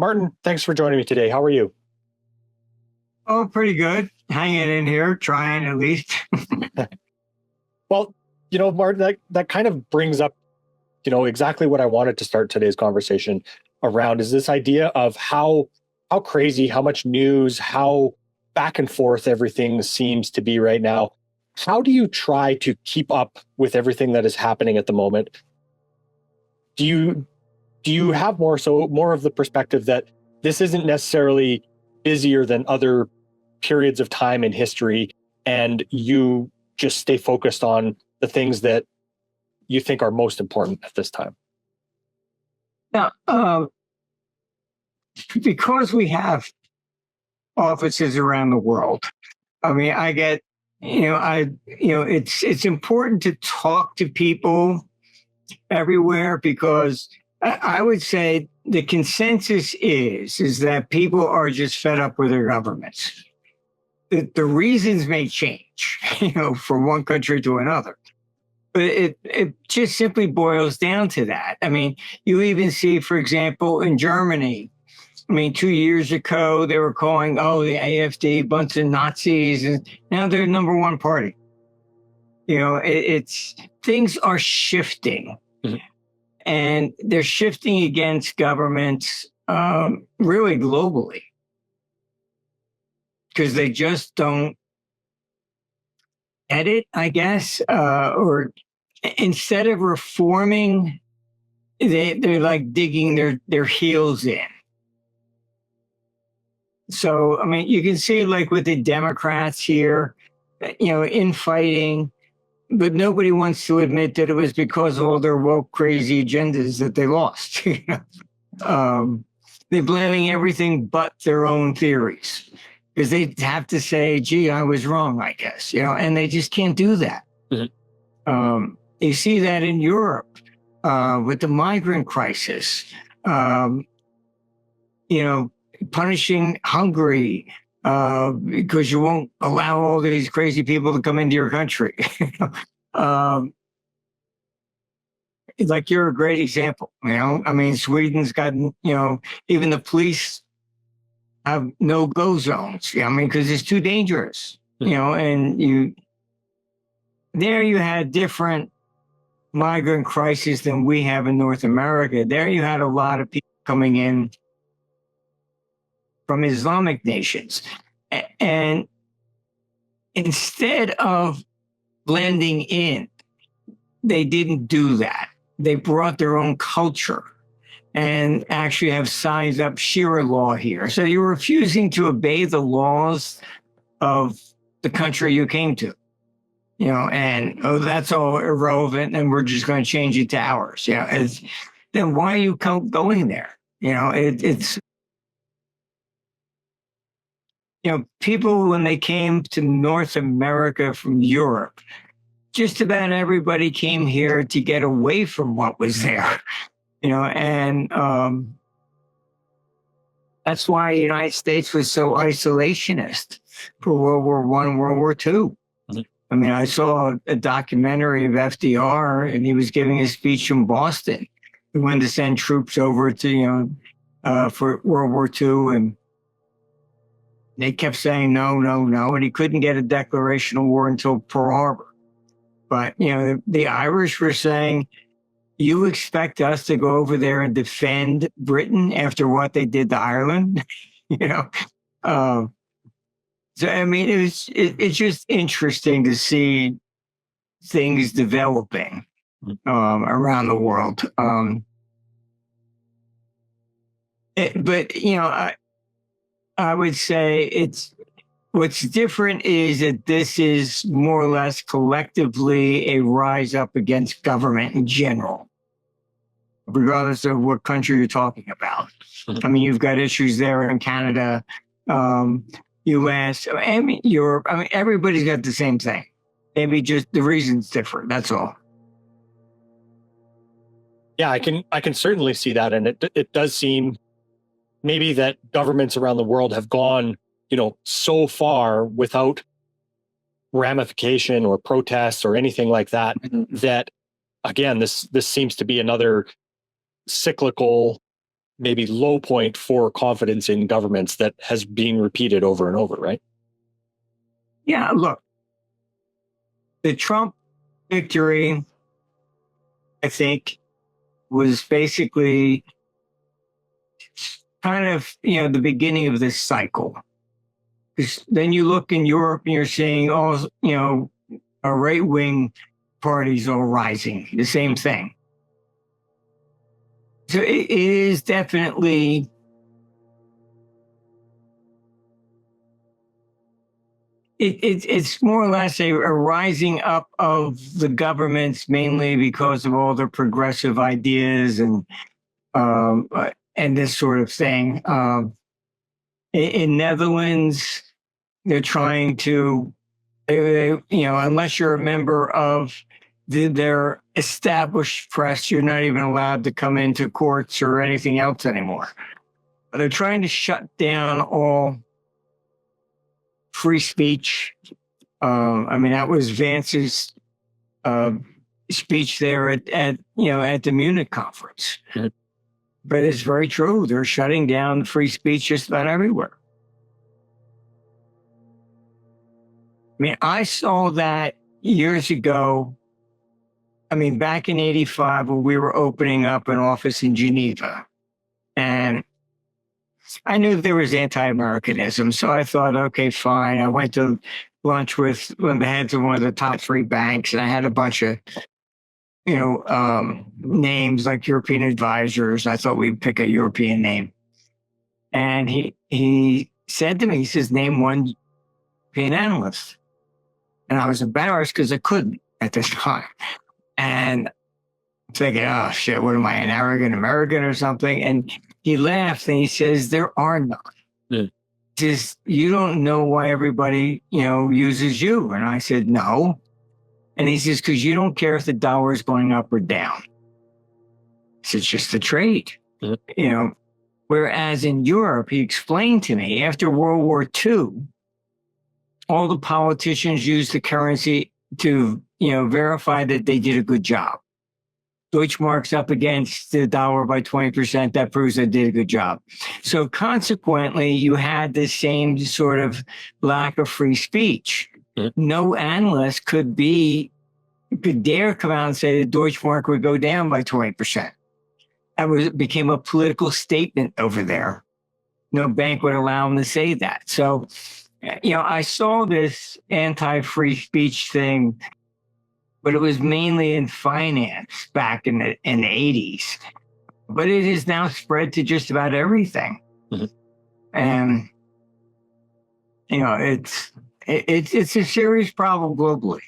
Martin, thanks for joining me today. How are you? Oh, pretty good. Hanging in here, trying at least. Well, Martin, that kind of brings up, exactly what I wanted to start today's conversation around is this idea of how crazy, how much news, how back and forth everything seems to be right now. How do you try to keep up with everything that is happening at the moment? Do you have more of the perspective that this isn't necessarily busier than other periods of time in history, and you just stay focused on the things that you think are most important at this time? Now, because we have offices around the world, I mean, I get, it's important to talk to people everywhere because I would say the consensus is that people are just fed up with their governments. The reasons may change, from one country to another. But it just simply boils down to that. I mean, you even see, for example, in Germany, 2 years ago, they were calling, the AfD, bunch of Nazis, and now they're number one party. It's things are shifting. Mm-hmm. And they're shifting against governments really globally because they just don't get it, I guess, or instead of reforming, they're like digging their heels in. So, you can see like with the Democrats here, infighting, but nobody wants to admit that it was because of all their woke, crazy agendas that they lost. They're blaming everything but their own theories because they have to say, gee, I was wrong, I guess, and they just can't do that. Mm-hmm. You see that in Europe with the migrant crisis, punishing Hungary because you won't allow all these crazy people to come into your country. Like you're a great example, Sweden's got, even the police have no-go zones, because it's too dangerous, and there you had different migrant crises than we have in North America. There you had a lot of people coming in from Islamic nations. And instead of blending in, they didn't do that. They brought their own culture and actually have signed up Sharia law here. So you're refusing to obey the laws of the country you came to, and, that's all irrelevant and we're just going to change it to ours. Then why are you going there? It's, people, when they came to North America from Europe, just about everybody came here to get away from what was there, and that's why the United States was so isolationist for World War I and World War II. Mm-hmm. I saw a documentary of FDR, and he was giving a speech in Boston. He wanted to send troops over to, for World War II, and they kept saying no, no, no, and he couldn't get a declaration of war until Pearl Harbor. But, the Irish were saying, you expect us to go over there and defend Britain after what they did to Ireland? So, it's just interesting to see things developing around the world. I would say what's different is that this is more or less collectively a rise up against government in general, regardless of what country you're talking about. You've got issues there in Canada, US, Europe. Everybody's got the same thing. Maybe just the reason's different. That's all. Yeah, I can certainly see that. And it does seem maybe that governments around the world have gone, so far without ramification or protests or anything like that, that again, this seems to be another cyclical maybe low point for confidence in governments that has been repeated over and over, right? Yeah, look, the Trump victory, I think, was basically kind of, the beginning of this cycle. Because then you look in Europe and you're seeing all, right wing parties all rising, the same thing. So it is definitely, it's more or less a rising up of the governments, mainly because of all their progressive ideas and this sort of thing. In Netherlands, they're trying to, unless you're a member of their established press, you're not even allowed to come into courts or anything else anymore. They're trying to shut down all free speech. That was Vance's speech there at the Munich conference. Mm-hmm. But it's very true. They're shutting down free speech just about everywhere. I saw that years ago. Back in '85, when we were opening up an office in Geneva, and I knew there was anti-Americanism, so I thought, okay, fine. I went to lunch with the heads of one of the top 3 banks, and I had a bunch of, names like European advisors. I thought we'd pick a European name. And he said to me, he says, name one European analyst. And I was embarrassed because I couldn't at this time. And I'm thinking, oh shit, what am I, an arrogant American or something? And he laughed and he says, there are none. Yeah. He says, you don't know why everybody, uses you. And I said, no. And he says, because you don't care if the dollar is going up or down. It's just a trade. Mm-hmm. Whereas in Europe, he explained to me after World War II, all the politicians used the currency to, verify that they did a good job. Deutschmark's up against the dollar by 20%. That proves they did a good job. So consequently, you had the same sort of lack of free speech. Mm-hmm. No analyst could dare come out and say the Deutschmark would go down by 20%. That became a political statement over there. No bank would allow them to say that. So, I saw this anti-free speech thing, but it was mainly in finance back in the 80s. But it has now spread to just about everything. Mm-hmm. And, it's a serious problem globally.